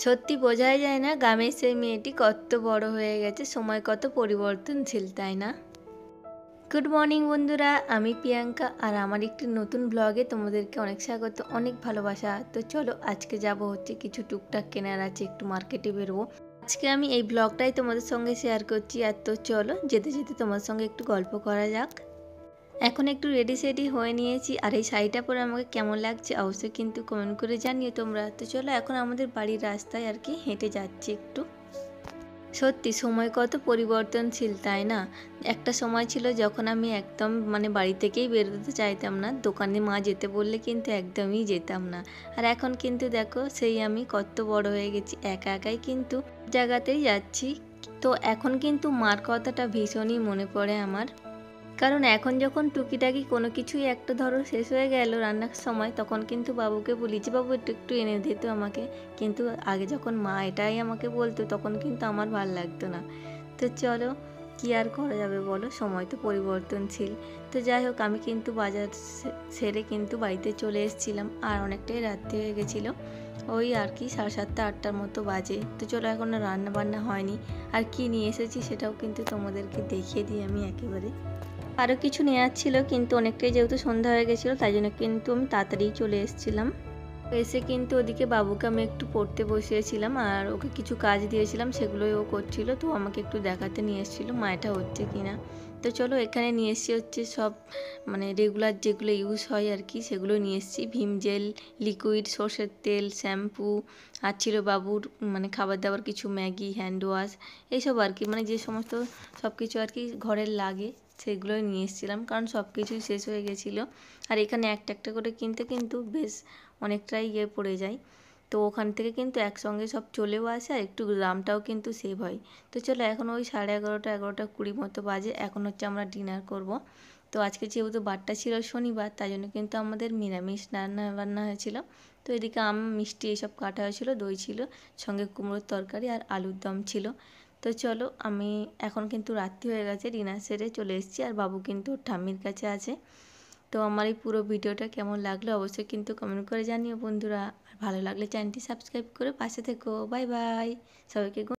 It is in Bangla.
সত্যি বোঝাই যায় না গ্রামের সেই মেয়েটি কত বড় হয়ে গেছে, সময় কত পরিবর্তনশীল, তাই না? গুড মর্নিং বন্ধুরা, আমি প্রিয়াঙ্কা আর আমার একটি নতুন ব্লগে তোমাদেরকে অনেক স্বাগত, অনেক ভালোবাসা। তো চলো আজকে যাব হচ্ছে কিছু টুকটাক কেনার আছে, একটু মার্কেটে বেরোবো। আজকে আমি এই ব্লগটাই তোমাদের সঙ্গে শেয়ার করছি। আর তো চলো যেতে যেতে তোমার সঙ্গে একটু গল্প করা যাক। এখন একটু রেডি সেডি হয়ে নিয়েছি, আর এই শাড়িটা পরে আমাকে কেমন লাগছে অবশ্যই কিন্তু কমেন্ট করে জানিও তোমরা। তো চলো এখন আমাদের বাড়ির রাস্তায় আর কি হেঁটে যাচ্ছি একটু। সত্যি সময় কত পরিবর্তনশীল, তাই না? একটা সময় ছিল যখন আমি একদম বাড়ি থেকেই বেরোতে চাইতাম না, দোকানে মা যেতে বললে কিন্তু একদমই যেতাম না। আর এখন কিন্তু দেখো সেই আমি কত বড় হয়ে গেছি, একা একাই কিন্তু জায়গাতেই যাচ্ছি। তো এখন কিন্তু মার কথাটা ভীষণই মনে পড়ে আমার। কারণ এখন যখন টুকিটাকি কোনো কিছুই একটা ধরো শেষ হয়ে গেল রান্নার সময়, তখন কিন্তু বাবুকে বলি যে বাবু একটু একটু এনে দিত আমাকে। কিন্তু আগে যখন মা এটাই আমাকে বলতো তখন কিন্তু আমার ভাল লাগতো না। তো চলো কী আর করা যাবে বলো, সময় তো পরিবর্তনশীল। তো যাই হোক, আমি কিন্তু বাজার সেরে কিন্তু বাড়িতে চলে এসেছিলাম, আর অনেকটাই রাত্রি হয়ে গেছিলো। ওই আর কি 7:30 8টার মতো বাজে। তো চলো এখনও রান্না বান্না হয়নি, আর কি নিয়ে এসেছি সেটাও কিন্তু তোমাদেরকে দেখিয়ে দিই আমি একেবারে। আরও কিছু নেওয়ার ছিল, কিন্তু অনেকটাই যেহেতু সন্ধ্যা হয়ে গেছিলো তাই জন্য কিন্তু আমি তাড়াতাড়ি চলে এসেছিলাম। এসে কিন্তু ওদিকে বাবুকে আমি একটু পড়তে বসিয়েছিলাম, আর ওকে কিছু কাজ দিয়েছিলাম, সেগুলোই ও করছিল। তো আমাকে একটু দেখাতে নিয়ে এসেছিলো মা এটা হচ্ছে কি না। তো চলো এখানে নিয়ে এসেছি হচ্ছে সব রেগুলার যেগুলো ইউজ হয় আর কি, সেগুলো নিয়ে এসেছি। ভিম জেল, লিকুইড, সর্ষের তেল, শ্যাম্পু, আর ছিল বাবুর খাবার দাবার কিছু, ম্যাগি, হ্যান্ড ওয়াশ, এইসব আর কি, যে সমস্ত সব কিছু আর কি ঘরের লাগে সেগুলোই নিয়ে এসেছিলাম, কারণ সব কিছুই শেষ হয়ে গেছিলো। আর এখানে একটা একটা করে কিনতে কিন্তু বেশ অনেকটাই পড়ে যায়। তো ওখান থেকে কিন্তু একসঙ্গে সব চলেও আসে, আর একটু দামটাও কিন্তু সেভ হয়। তো চলো এখন ওই 11:30 11:20 মতো বাজে, এখন হচ্ছে আমরা ডিনার করব। তো আজকে যেহেতু বারটা ছিল শনিবার, তাই জন্য কিন্তু আমাদের নিরামিষ রান্না বান্না হয়েছিল। তো এদিকে আম মিষ্টি এইসব কাটা হয়েছিল, দই ছিল, সঙ্গে কুমড়োর তরকারি আর আলুর দম ছিল। তো চলো আমি এখন কিন্তু রাত্রি হয়ে গেছে, ডিনার সেরে চলে এসেছি, আর বাবু কিন্তু ওর ঠাম্মির কাছে আছে। তো আমার এই পুরো ভিডিওটা কেমন লাগলো অবশ্যই কিন্তু কমেন্ট করে জানিও বন্ধুরা। আর ভালো লাগলে চ্যানেলটি সাবস্ক্রাইব করে পাশে থেকো। বাই বাই সবাইকে।